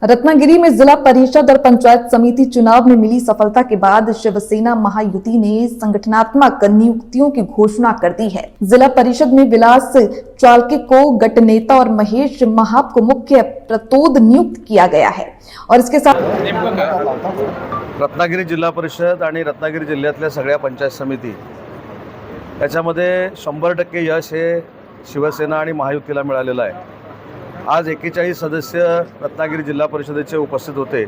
रत्नागिरी में जिला परिषद और पंचायत समिति चुनाव में मिली सफलता के बाद शिवसेना महायुति ने संगठनात्मक नियुक्तियों की घोषणा कर दी है। जिला परिषद में विलास चालके को गट नेता और महेश महाप को मुख्य प्रतोद नियुक्त किया गया है और इसके साथ रत्नागिरी जिल्हा परिषद आणि रत्नागिरी जिल्ह्यातल्या सगळ्या पंचायत समिती याच्यामध्ये 100% यश हे शिवसेना आणि महायुतीला मिळालेलं आहे। आज 41 सदस्य रत्नागिरी जिल्हा परिषदेचे उपस्थित होते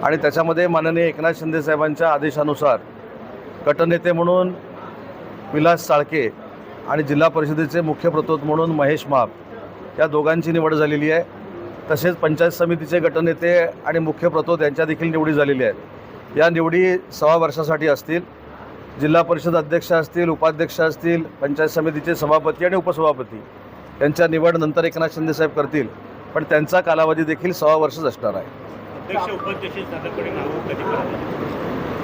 आणि त्याच्यामध्ये माननीय एकनाथ शिंदे साहेबांच्या आदेशानुसार गटनेते म्हणून विलास चाळके आणि जिल्हा परिषदेचे मुख्य प्रतोद म्हणून महेश महाप या दोघांची निवड झालेली आहे। तसेच पंचायत समितीचे गटनेते आणि मुख्य प्रतोद यांच्या देखील निवडी झालेली आहेत। या निवडी 6 वर्षासाठी असतील। जिल्हा परिषद अध्यक्ष असतील, उपाध्यक्ष असतील, पंचायत समितीचे सभापती आणि उपसभापती यांच्या निवड नंतर एकनाथ शिंदे साहेब करतील, पण त्यांचा कालावधी देखील 6 वर्षच असणार आहे।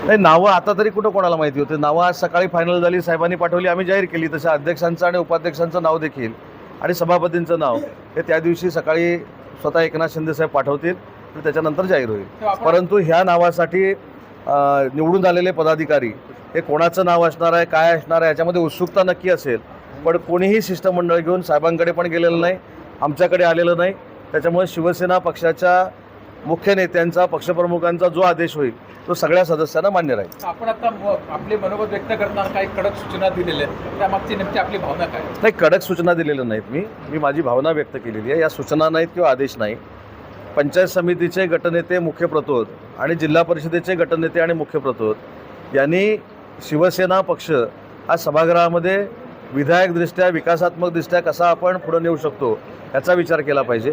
नाही, नावं आता तरी कुठं कोणाला माहिती होते? नावं आज सकाळी फायनल झाली, साहेबांनी पाठवली, आम्ही जाहीर केली। तसं अध्यक्षांचं आणि उपाध्यक्षांचं नाव देखील आणि सभापतींचं नाव हे त्या दिवशी सकाळी स्वतः एकनाथ शिंदे साहेब पाठवतील आणि त्याच्यानंतर जाहीर होईल। परंतु ह्या नावासाठी निवडून आलेले पदाधिकारी हे कोणाचं नाव असणार आहे, काय असणार आहे याच्यामध्ये उत्सुकता नक्की असेल, पण कोणीही शिष्टमंडळ घेऊन साहेबांकडे पण गेलेलं नाही, आमच्याकडे आलेलं नाही। त्याच्यामुळे शिवसेना पक्षाच्या मुख्य नेत्यांचा, पक्षप्रमुखांचा जो आदेश होईल तो सगळ्या सदस्यांना मान्य राहील। आपण आता आपले मनोगत व्यक्त करताना काही कडक सूचना दिलेल्या आहेत, त्यामागची नेमकी आपली भावना काय? नाही, कडक सूचना दिलेल्या नाहीत। मी माझी भावना व्यक्त केलेली आहे। या सूचना नाहीत किंवा आदेश नाही। पंचायत समितीचे गटनेते, मुख्य प्रतोद आणि जिल्हा परिषदेचे गटनेते आणि मुख्य प्रतोद यांनी शिवसेना पक्ष हा सभागृहामध्ये विधायकदृष्ट्या, विकासात्मकदृष्ट्या कसा आपण पुढे नेऊ शकतो याचा विचार केला पाहिजे।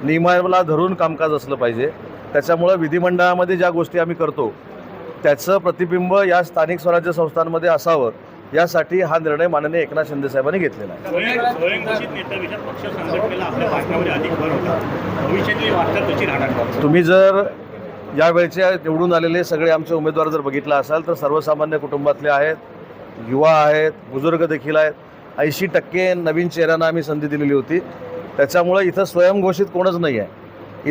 नियमाला धरून कामकाज असलं पाहिजे। त्याच्यामुळे विधिमंडळामध्ये ज्या गोष्टी आम्ही करतो त्याचं प्रतिबिंब या स्थानिक स्वराज्य संस्थांमध्ये असावं, यासाठी हा निर्णय माननीय एकनाथ शिंदे साहेबांनी घेतलेला आहे। तुम्ही जर यावेळचे निवडून आलेले सगळे आमचे उमेदवार जर बघितला असाल तर सर्वसामान्य कुटुंबातले आहेत, युवा आहेत, बुजुर्ग देखील आहेत। 80% नवीन चेहऱ्यांना आम्ही संधी दिलेली होती। त्याच्यामुळे इथं स्वयंघोषित कोणच नाही आहे।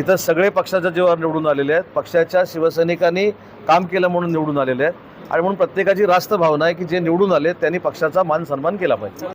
इथं सगळे पक्षाच्या जीवावर निवडून आलेले आहेत, पक्षाच्या शिवसैनिकांनी काम केलं म्हणून निवडून आलेले आहेत आणि म्हणून प्रत्येकाची रास्त भावना आहे की जे निवडून आले त्यांनी पक्षाचा मान सन्मान केला पाहिजे।